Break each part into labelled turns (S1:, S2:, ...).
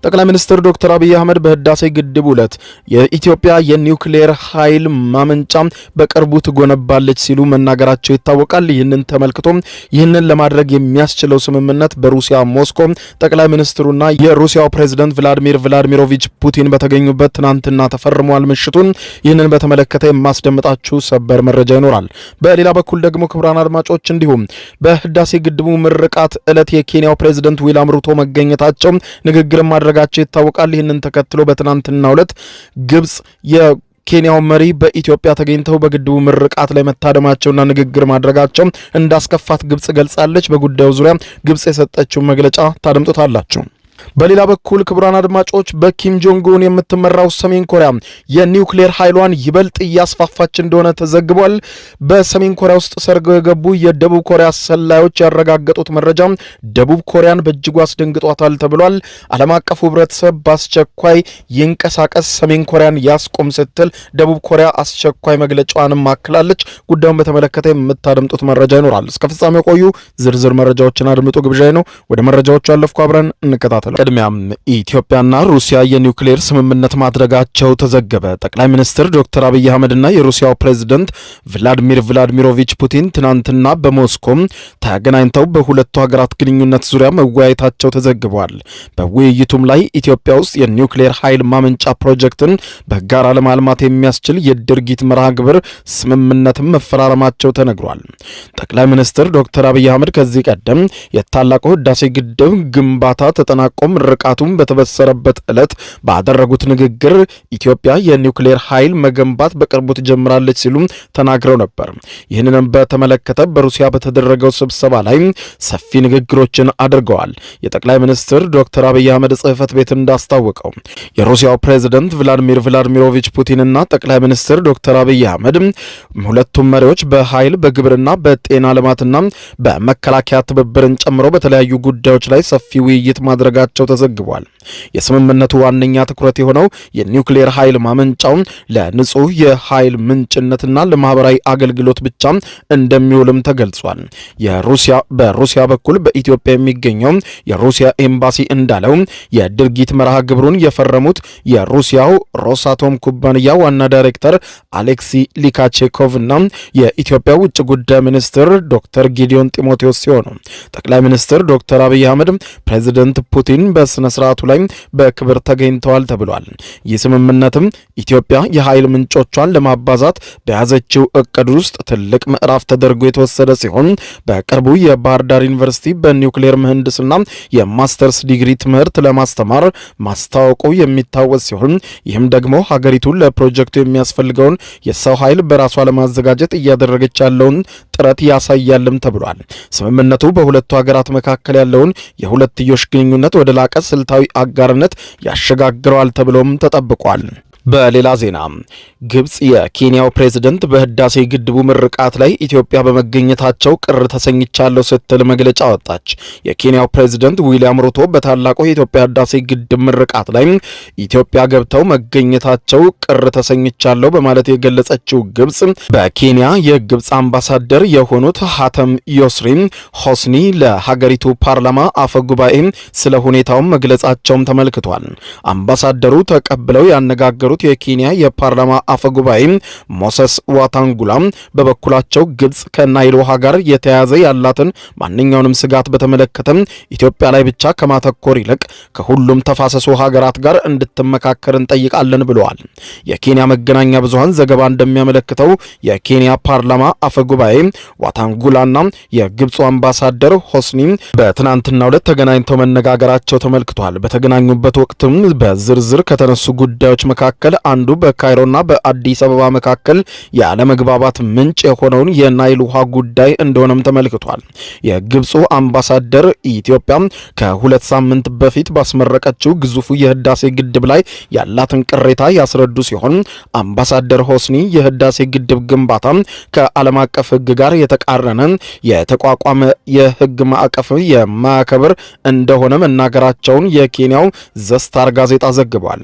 S1: ጠቅላይ ሚኒስትር ዶክተር አብይ አህመድ በህዳሴ ግድብ ዕለት የኢትዮጵያ የኒውክሌር ኃይል ማመንጫ በቅርቡ ትጎነባለች ሲሉ መናገራቸው ይታወቃል። ይህንን ተመልክቶ ይህንን ለማድረግ የሚያስችለው ስምምነት በሩሲያ ሞስኮ ጠቅላይ ሚኒስትሩና የሩሲያው ፕሬዝዳንት ቭላዲሚር ቭላዲሚሮቪች ፑቲን በተገኙበት ትናንትና ተፈርሟል። ምሽቱን ይህንን በተመለከተ የማስደምጣችሁ ሰበር መረጃ ይኖራል። በሌላ በኩል ደግሞ ክቡራን አድማጮች እንዲሁም በህዳሴ ግድቡ ምርቃት ዕለት የኬንያው ፕሬዝዳንት ዊልያም ሩቶ መገኘታቸው ንግግር ማድረጋቸው ይታወቃል። ይህንን ተከትሎ በትናንትናው ዕለት ግብጽ የኬንያው መሪ በኢትዮጵያ ተገኝተው በግድቡ ምርቃት ላይ መታደማቸውና ንግግር ማድረጋቸው እንዳስከፋት ግብጽ ገልጻለች። በጉዳዩ ዙሪያ ግብጽ የሰጠችው መግለጫ ታደምጡታላችሁ። በሌላ በኩል ክቡራን አድማጮች በኪም ጆንግ ኡን የምትመራው ሰሜን ኮሪያ የኒውክሌር ኃይሏን ይበልጥ እያስፋፋች እንደሆነ ተዘግቧል። በሰሜን ኮሪያ ውስጥ ሰርገው የገቡ የደቡብ ኮሪያ ሰላዮች ያረጋገጡት መረጃ ደቡብ ኮሪያን በእጅጉ አስደንግጧታል ተብሏል። ዓለም አቀፉ ህብረተሰብ በአስቸኳይ ይንቀሳቀስ፣ ሰሜን ኮሪያን ያስቆም ስትል ደቡብ ኮሪያ አስቸኳይ መግለጫዋንም ማክላለች። ጉዳዩን በተመለከተ የምታደምጡት መረጃ ይኖራል። እስከ ፍጻሜው ቆዩ። ዝርዝር መረጃዎችን አድምጡ ግብዣዬ ነው። ወደ መረጃዎቹ ያለፍኩ፣ አብረን እንከታተል። ቅድሚያም ኢትዮጵያና ሩሲያ የኒውክሌር ስምምነት ማድረጋቸው ተዘገበ። ጠቅላይ ሚኒስትር ዶክተር አብይ አህመድና የሩሲያው ፕሬዝዳንት ቭላዲሚር ቭላዲሚሮቪች ፑቲን ትናንትና በሞስኮ ተገናኝተው በሁለቱ ሀገራት ግንኙነት ዙሪያ መወያየታቸው ተዘግቧል። በውይይቱም ላይ ኢትዮጵያ ውስጥ የኒውክሌር ኃይል ማመንጫ ፕሮጀክትን በጋራ ለማልማት የሚያስችል የድርጊት መርሃ ግብር ስምምነትም መፈራረማቸው ተነግሯል። ጠቅላይ ሚኒስትር ዶክተር አብይ አህመድ ከዚህ ቀደም የታላቁ ህዳሴ ግድብ ግንባታ ተጠናቆ ርቃቱን በተበሰረበት ዕለት ባደረጉት ንግግር ኢትዮጵያ የኒውክሌር ኃይል መገንባት በቅርቡ ትጀምራለች ሲሉ ተናግረው ነበር። ይህንንም በተመለከተ በሩሲያ በተደረገው ስብሰባ ላይ ሰፊ ንግግሮችን አድርገዋል። የጠቅላይ ሚኒስትር ዶክተር አብይ አህመድ ጽሕፈት ቤት እንዳስታወቀው የሩሲያው ፕሬዝዳንት ቭላዲሚር ቭላዲሚሮቪች ፑቲንና ጠቅላይ ሚኒስትር ዶክተር አብይ አህመድ ሁለቱም መሪዎች በኃይል፣ በግብርና፣ በጤና ልማትና በመከላከያ ትብብርን ጨምሮ በተለያዩ ጉዳዮች ላይ ሰፊ ውይይት ማድረጋቸው ተዘግቧል። የስምምነቱ ዋነኛ ትኩረት የሆነው የኒውክሌር ኃይል ማመንጫውን ለንጹህ የኃይል ምንጭነትና ለማህበራዊ አገልግሎት ብቻ እንደሚውልም ተገልጿል። በሩሲያ በኩል በኢትዮጵያ የሚገኘው የሩሲያ ኤምባሲ እንዳለው የድርጊት መርሃ ግብሩን የፈረሙት የሩሲያው ሮሳቶም ኩባንያ ዋና ዳይሬክተር አሌክሲ ሊካቼኮቭ እና የኢትዮጵያ ውጭ ጉዳይ ሚኒስትር ዶክተር ጊዲዮን ጢሞቴዎስ ሲሆኑ ጠቅላይ ሚኒስትር ዶክተር አብይ አህመድ ፕሬዝዳንት ፑቲን በስነ ስርዓቱ ላይ በክብር ተገኝተዋል ተብሏል። ይህ ስምምነትም ኢትዮጵያ የኃይል ምንጮቿን ለማባዛት በያዘችው እቅድ ውስጥ ትልቅ ምዕራፍ ተደርጎ የተወሰደ ሲሆን በቅርቡ የባህር ዳር ዩኒቨርሲቲ በኒውክሌር ምህንድስና የማስተርስ ዲግሪ ትምህርት ለማስተማር ማስታወቁ የሚታወስ ሲሆን ይህም ደግሞ ሀገሪቱ ለፕሮጀክቱ የሚያስፈልገውን የሰው ኃይል በራሷ ለማዘጋጀት እያደረገች ያለውን ጥረት ያሳያልም ተብሏል። ስምምነቱ በሁለቱ ሀገራት መካከል ያለውን የሁለትዮሽ ግንኙነት ወደ ላቀ ስልታዊ አጋርነት ያሸጋግረዋል ተብሎም ተጠብቋል። በሌላ ዜና ግብጽ የኬንያው ፕሬዝዳንት በህዳሴ ግድቡ ምርቃት ላይ ኢትዮጵያ በመገኘታቸው ቅር ተሰኝቻለሁ ስትል መግለጫ ወጣች። የኬንያው ፕሬዝዳንት ዊልያም ሩቶ በታላቁ የኢትዮጵያ ህዳሴ ግድብ ምርቃት ላይ ኢትዮጵያ ገብተው መገኘታቸው ቅር ተሰኝቻለሁ በማለት የገለጸችው ግብጽ በኬንያ የግብጽ አምባሳደር የሆኑት ሀተም ዮስሪ ሆስኒ ለሀገሪቱ ፓርላማ አፈ ጉባኤ ስለ ሁኔታው መግለጻቸውም ተመልክቷል። አምባሳደሩ ተቀብለው ያነጋገሩት የኬንያ የፓርላማ አፈ ጉባኤ ሞሰስ ዋታንጉላ በበኩላቸው ግብጽ ከናይል ውሃ ጋር የተያያዘ ያላትን ማንኛውንም ስጋት በተመለከተ ኢትዮጵያ ላይ ብቻ ከማተኮር ይልቅ ከሁሉም ተፋሰሱ ሀገራት ጋር እንድትመካከር እንጠይቃለን ብለዋል። የኬንያ መገናኛ ብዙሃን ዘገባ እንደሚያመለክተው የኬንያ ፓርላማ አፈ ጉባኤ ዋታንጉላና የግብፁ አምባሳደር ሆስኒ በትናንትናው ዕለት ተገናኝተው መነጋገራቸው ተመልክቷል። በተገናኙበት ወቅትም በዝርዝር ከተነሱ ጉዳዮች መካከል አንዱ በካይሮና በአዲስ አበባ መካከል ያለመግባባት ምንጭ የሆነውን የናይል ውሃ ጉዳይ እንደሆነም ተመልክቷል። የግብፁ አምባሳደር ኢትዮጵያ ከሁለት ሳምንት በፊት ባስመረቀችው ግዙፉ የህዳሴ ግድብ ላይ ያላትን ቅሬታ ያስረዱ ሲሆን አምባሳደር ሆስኒ የህዳሴ ግድብ ግንባታ ከዓለም አቀፍ ህግ ጋር የተቃረነ የተቋቋመ የህግ ማዕቀፍ የማያከብር እንደሆነ መናገራቸውን የኬንያው ዘስታር ጋዜጣ ዘግቧል።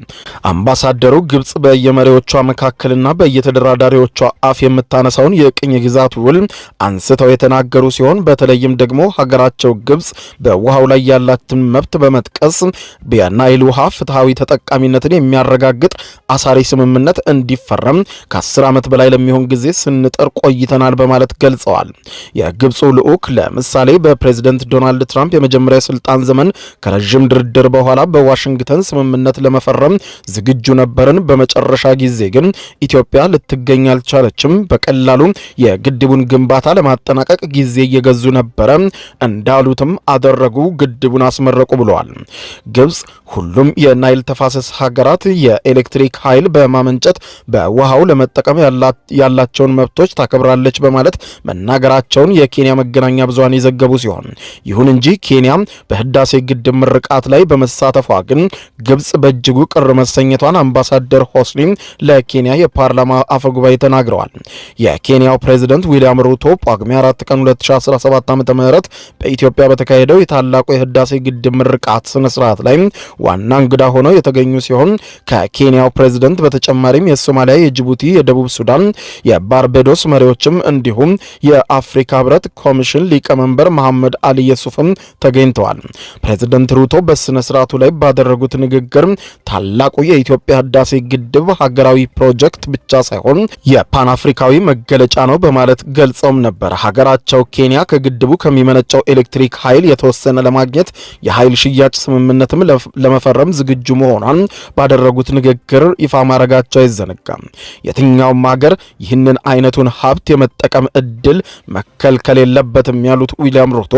S1: አምባሳደሩ ግብጽ በየመሪዎቿ መካከልና በየተደራዳሪዎቿ አፍ የምታነሳውን የቅኝ ግዛት ውል አንስተው የተናገሩ ሲሆን በተለይም ደግሞ ሀገራቸው ግብጽ በውሃው ላይ ያላትን መብት በመጥቀስ በናይል ውሃ ፍትሃዊ ተጠቃሚነትን የሚያረጋግጥ አሳሪ ስምምነት እንዲፈረም ከ10 ዓመት በላይ ለሚሆን ጊዜ ስንጥር ቆይተናል በማለት ገልጸዋል። የግብፁ ልዑክ ለምሳሌ በፕሬዝዳንት ዶናልድ ትራምፕ የመጀመሪያ ስልጣን ዘመን ከረጅም ድርድር በኋላ በዋሽንግተን ስምምነት ለመፈረም ዝግጁ ነበርን። በመጨረሻ ጊዜ ግን ኢትዮጵያ ልትገኝ አልቻለችም። በቀላሉ የግድቡን ግንባታ ለማጠናቀቅ ጊዜ እየገዙ ነበረ። እንዳሉትም አደረጉ፣ ግድቡን አስመረቁ ብለዋል። ግብጽ ሁሉም የናይል ተፋሰስ ሀገራት የኤሌክትሪክ ኃይል በማመንጨት በውሃው ለመጠቀም ያላቸውን መብቶች ታከብራለች በማለት መናገራቸውን የኬንያ መገናኛ ብዙሃን የዘገቡ ሲሆን ይሁን እንጂ ኬንያ በህዳሴ ግድብ ምርቃት ላይ በመሳተፏ ግን ግብጽ በእጅጉ ቅር መሰኘቷን አምባሳደር ሆስኒ ለኬንያ የፓርላማ አፈጉባኤ ተናግረዋል። የኬንያው ፕሬዝዳንት ዊሊያም ሩቶ ጳጉሜ 4 ቀን 2017 ዓ.ም በኢትዮጵያ በተካሄደው የታላቁ የህዳሴ ግድብ ምርቃት ስነ ስርዓት ላይ ዋና እንግዳ ሆነው የተገኙ ሲሆን ከኬንያው ፕሬዝዳንት በተጨማሪም የሶማሊያ፣ የጅቡቲ፣ የደቡብ ሱዳን፣ የባርቤዶስ መሪዎችም እንዲሁም የአፍሪካ ህብረት ኮሚሽን ሊቀመንበር መሐመድ አሊ የሱፍም ተገኝተዋል። ፕሬዝዳንት ሩቶ በስነ ስርዓቱ ላይ ባደረጉት ንግግር ታላቁ የኢትዮጵያ ህዳሴ ግድብ ሀገራዊ ፕሮጀክት ብቻ ሳይሆን የፓን አፍሪካዊ መገለጫ ነው በማለት ገልጸውም ነበር። ሀገራቸው ኬንያ ከግድቡ ከሚመነጨው ኤሌክትሪክ ኃይል የተወሰነ ለማግኘት የኃይል ሽያጭ ስምምነትም ለመፈረም ዝግጁ መሆኗን ባደረጉት ንግግር ይፋ ማድረጋቸው አይዘነጋም። የትኛውም ሀገር ይህንን አይነቱን ሀብት የመጠቀም እድል መከልከል የለበትም ያሉት ዊሊያም ሩቶ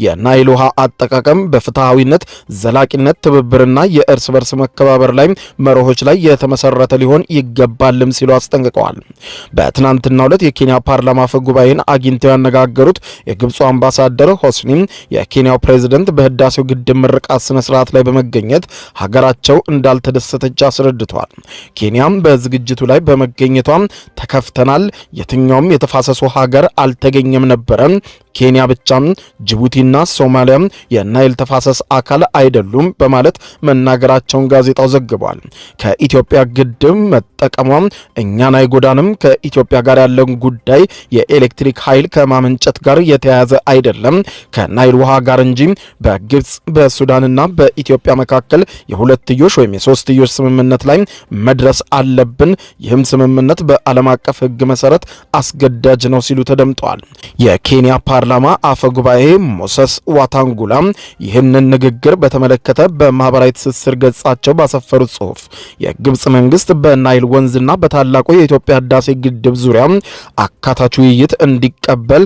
S1: የናይል ውሃ አጠቃቀም በፍትሃዊነት፣ ዘላቂነት፣ ትብብርና የእርስ በርስ መከባበር ላይ መርሆች ላይ የተመሰረተ ሊሆን ይገባልም ሲሉ አስጠንቅቀዋል። በትናንትናው ዕለት የኬንያ ፓርላማ አፈ ጉባኤን አግኝተው ያነጋገሩት የግብፁ አምባሳደር ሆስኒ የኬንያው ፕሬዝዳንት በህዳሴው ግድብ ምርቃት ስነ ስርዓት ላይ በመገኘት ሀገራቸው እንዳልተደሰተች አስረድተዋል። ኬንያም በዝግጅቱ ላይ በመገኘቷ ተከፍተናል፣ የትኛውም የተፋሰሱ ሀገር አልተገኘም ነበረ፣ ኬንያ ብቻም ጅቡቲና ሶማሊያ የናይል ተፋሰስ አካል አይደሉም በማለት መናገራቸውን ጋዜጣው ዘግቧል። ከኢትዮጵያ ግድብ መጠቀሟ እኛን አይጎዳንም፣ ከኢትዮጵያ ጋር ያለን ጉዳይ የኤሌክትሪክ ኃይል ከማመንጨት ጋር የተያያዘ አይደለም፣ ከናይል ውሃ ጋር እንጂ በግብጽ በሱዳንና በኢትዮጵያ መካከል የሁለትዮሽ ወይም የሶስትዮሽ ስምምነት ላይ መድረስ አለብን። ይህም ስምምነት በዓለም አቀፍ ሕግ መሰረት አስገዳጅ ነው ሲሉ ተደምጠዋል። የኬንያ ፓርላማ አፈ ጉባኤ ሞሰስ ዋታንጉላ ይህንን ንግግር በተመለከተ በማህበራዊ ትስስር ገጻቸው ባሰፈሩት ጽሑፍ የግብጽ መንግስት በናይል ወንዝና በታላቁ የኢትዮጵያ ህዳሴ ግድብ ዙሪያ አካታች ውይይት እንዲቀበል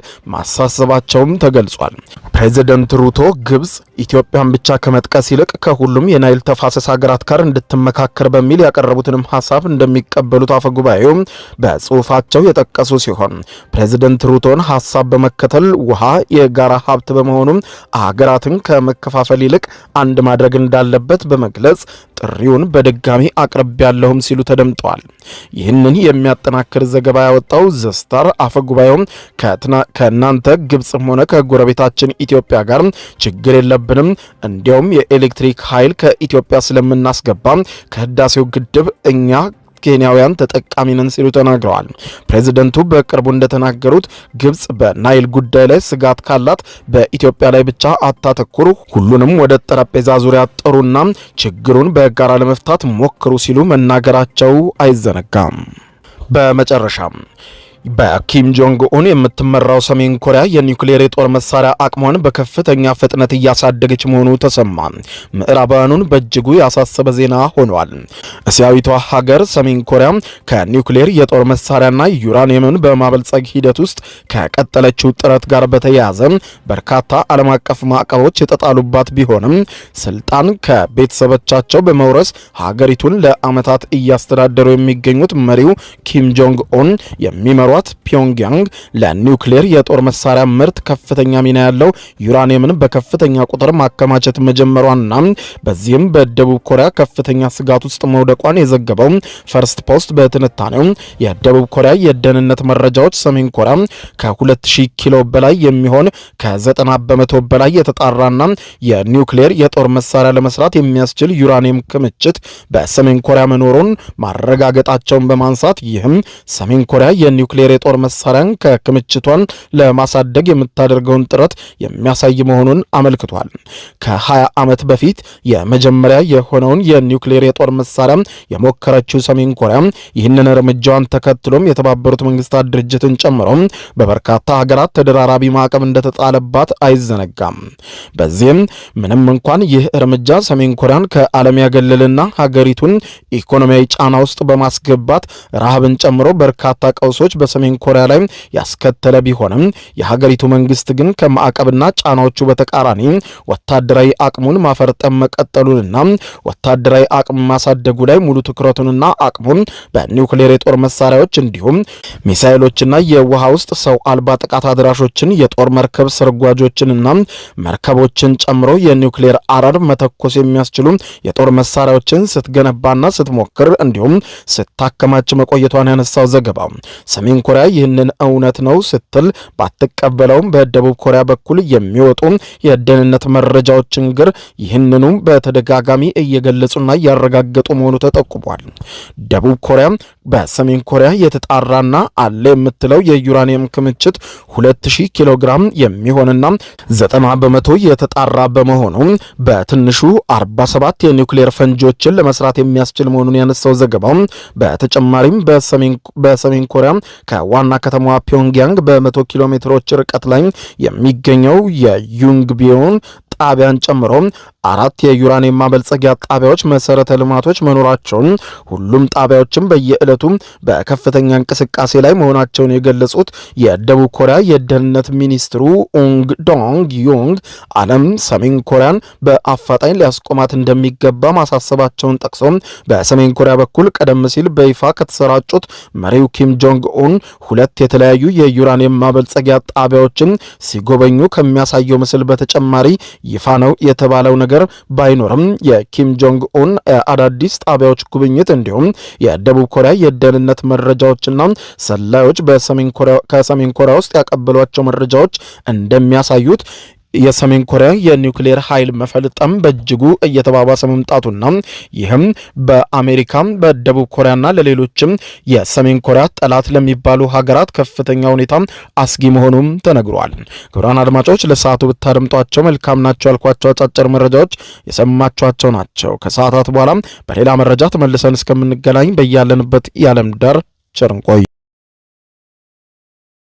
S1: ማሳሰባቸውም ተገልጿል። ፕሬዝዳንት ሩቶ ግብጽ ኢትዮጵያን ብቻ ከመጥቀስ ይልቅ ከሁሉም የናይል ተፋሰስ ሀገራት ጋር እንድትመካከር በሚል ያቀረቡትንም ሀሳብ እንደሚቀበሉት አፈ ጉባኤው በጽሑፋቸው የጠቀሱ ሲሆን ፕሬዝዳንት ሩቶን ሀሳብ በመከተል ውሃ የጋራ ሀብት በመሆኑ ሀገራትን ከመከፋፈል ይልቅ አንድ ማድረግ እንዳለበት በመግለጽ ጥሪውን በድጋሚ አቅርቤያለሁም ሲሉ ተደምጠዋል። ይህንን የሚያጠናክር ዘገባ ያወጣው ዘስታር አፈ ጉባኤው ከእናንተ ግብጽም ሆነ ከጎረቤታችን ኢትዮጵያ ጋር ችግር የለብንም፣ እንዲያውም የኤሌክትሪክ ኃይል ከኢትዮጵያ ስለምናስገባ ከህዳሴው ግድብ እኛ ኬንያውያን ተጠቃሚ ነን ሲሉ ተናግረዋል። ፕሬዝዳንቱ በቅርቡ እንደተናገሩት ግብጽ በናይል ጉዳይ ላይ ስጋት ካላት በኢትዮጵያ ላይ ብቻ አታተኩሩ፣ ሁሉንም ወደ ጠረጴዛ ዙሪያ ጥሩና ችግሩን በጋራ ለመፍታት ሞክሩ ሲሉ መናገራቸው አይዘነጋም። በመጨረሻም በኪም ጆንግ ኡን የምትመራው ሰሜን ኮሪያ የኒውክሌር የጦር መሳሪያ አቅሟን በከፍተኛ ፍጥነት እያሳደገች መሆኑ ተሰማ። ምዕራባውያኑን በእጅጉ ያሳሰበ ዜና ሆኗል። እስያዊቷ ሀገር ሰሜን ኮሪያ ከኒውክሌር የጦር መሳሪያና ዩራኒየምን በማበልጸግ ሂደት ውስጥ ከቀጠለችው ጥረት ጋር በተያያዘ በርካታ ዓለም አቀፍ ማዕቀቦች የተጣሉባት ቢሆንም ስልጣን ከቤተሰቦቻቸው በመውረስ ሀገሪቱን ለዓመታት እያስተዳደሩ የሚገኙት መሪው ኪም ጆንግ ኡን የሚመሯት እንደዘገቧት ፒዮንግያንግ ለኒውክሌር የጦር መሳሪያ ምርት ከፍተኛ ሚና ያለው ዩራኒየምን በከፍተኛ ቁጥር ማከማቸት መጀመሯና በዚህም በደቡብ ኮሪያ ከፍተኛ ስጋት ውስጥ መውደቋን የዘገበው ፈርስት ፖስት በትንታኔው የደቡብ ኮሪያ የደህንነት መረጃዎች ሰሜን ኮሪያ ከ2000 ኪሎ በላይ የሚሆን ከ90 በመቶ በላይ የተጣራና የኒውክሌር የጦር መሳሪያ ለመስራት የሚያስችል ዩራኒየም ክምችት በሰሜን ኮሪያ መኖሩን ማረጋገጣቸውን በማንሳት ይህም ሰሜን ኮሪያ የኒውክሌር የጦር መሳሪያን ከክምችቷን ለማሳደግ የምታደርገውን ጥረት የሚያሳይ መሆኑን አመልክቷል። ከ20 ዓመት በፊት የመጀመሪያ የሆነውን የኒውክሌር የጦር መሳሪያ የሞከረችው ሰሜን ኮሪያ ይህንን እርምጃዋን ተከትሎም የተባበሩት መንግስታት ድርጅትን ጨምሮ በበርካታ ሀገራት ተደራራቢ ማዕቀብ እንደተጣለባት አይዘነጋም። በዚህም ምንም እንኳን ይህ እርምጃ ሰሜን ኮሪያን ከዓለም ያገለልና ሀገሪቱን ኢኮኖሚያዊ ጫና ውስጥ በማስገባት ረሃብን ጨምሮ በርካታ ቀውሶች በሰሜን ኮሪያ ላይ ያስከተለ ቢሆንም የሀገሪቱ መንግስት ግን ከማዕቀብና ጫናዎቹ በተቃራኒ ወታደራዊ አቅሙን ማፈርጠም መቀጠሉንና ወታደራዊ አቅም ማሳደጉ ላይ ሙሉ ትኩረቱንና አቅሙን በኒውክሌር የጦር መሳሪያዎች እንዲሁም ሚሳኤሎችና የውሃ ውስጥ ሰው አልባ ጥቃት አድራሾችን የጦር መርከብ ሰርጓጆችንና መርከቦችን ጨምሮ የኒውክሌር አረር መተኮስ የሚያስችሉ የጦር መሳሪያዎችን ስትገነባና ስትሞክር እንዲሁም ስታከማች መቆየቷን ያነሳው ዘገባው ሰሜን ኮሪያ ይህንን እውነት ነው ስትል ባትቀበለውም በደቡብ ኮሪያ በኩል የሚወጡ የደህንነት መረጃዎችን ግን ይህንኑ በተደጋጋሚ እየገለጹና እያረጋገጡ መሆኑ ተጠቁሟል። ደቡብ ኮሪያ በሰሜን ኮሪያ የተጣራና አለ የምትለው የዩራኒየም ክምችት 2000 ኪሎ ግራም የሚሆንና 90 በመቶ የተጣራ በመሆኑ በትንሹ 47 የኒውክሌር ፈንጂዎችን ለመስራት የሚያስችል መሆኑን ያነሳው ዘገባው በተጨማሪም በሰሜን ኮሪያ ከዋና ከተማዋ ፒዮንግያንግ በ100 ኪሎ ሜትሮች ርቀት ላይ የሚገኘው የዩንግቢዮን ጣቢያን ጨምሮ 4 የዩራኒየም ማበልጸጊያ ጣቢያዎች መሰረተ ልማቶች መኖራቸውን ሁሉም ጣቢያዎችም በየዕለቱ በከፍተኛ እንቅስቃሴ ላይ መሆናቸውን የገለጹት የደቡብ ኮሪያ የደህንነት ሚኒስትሩ ኡንግ ዶንግ ዩንግ ዓለም ሰሜን ኮሪያን በአፋጣኝ ሊያስቆማት እንደሚገባ ማሳሰባቸውን ጠቅሶ በሰሜን ኮሪያ በኩል ቀደም ሲል በይፋ ከተሰራጩት መሪው ኪም ጆንግ ኡን 2 የተለያዩ የዩራኒየም ማበልጸጊያ ጣቢያዎችን ሲጎበኙ ከሚያሳየው ምስል በተጨማሪ ይፋ ነው የተባለው ነገር ባይኖርም የኪም ጆንግ ኡን አዳዲስ ጣቢያዎች ጉብኝት እንዲሁም የደቡብ ኮሪያ የደህንነት መረጃዎችና ሰላዮች ከሰሜን ኮሪያ ውስጥ ያቀበሏቸው መረጃዎች እንደሚያሳዩት የሰሜን ኮሪያ የኒውክሌር ኃይል መፈልጠም በእጅጉ እየተባባሰ መምጣቱና ይህም በአሜሪካም በደቡብ ኮሪያና ለሌሎችም የሰሜን ኮሪያ ጠላት ለሚባሉ ሀገራት ከፍተኛ ሁኔታ አስጊ መሆኑም ተነግሯል። ክቡራን አድማጮች ለሰዓቱ ብታደምጧቸው መልካም ናቸው ያልኳቸው አጫጭር መረጃዎች የሰማችኋቸው ናቸው። ከሰዓታት በኋላ በሌላ መረጃ ተመልሰን እስከምንገናኝ በያለንበት የዓለም ዳር ቸር እንቆይ።